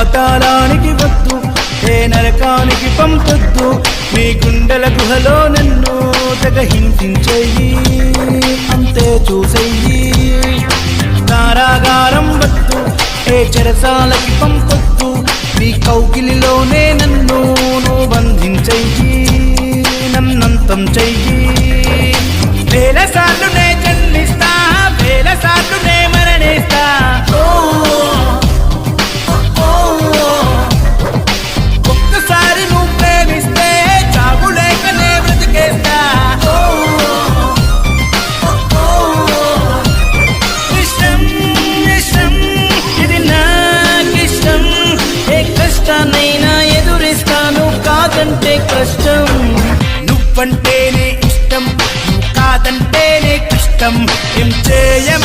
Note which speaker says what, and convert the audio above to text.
Speaker 1: పాతాళానికి వద్దు, ఏ నరకానికి పంపొద్దు, నీ గుండెల గుహలో నన్ను తెగ హింసించెయ్యి, అంతే చూసెయ్యి. కారాగారం వద్దు, ఏ చెరసాలకి పంపొద్దు, నీ కౌగిలిలోనే నన్ను నువ్వు బంధించెయ్యి, నన్నంతం చెయ్యి. వేల సార్లు నే జన్మిస్తా, వేల సార్లు నే మరణిస్తా. ఒక్కసారి నువ్వు ప్రేమిస్తే చావు లేకనే బ్రతికేస్తా. ఇష్టం ఇష్టం ఇది నాకిష్టం, ఏ కష్టాన్నైనా ఎదురిస్తాను, కాదంటే కష్టం. నువ్వంటేనే ఇష్టం, నువ్వు కాదంటేనే కష్టం, ఏం చేయమ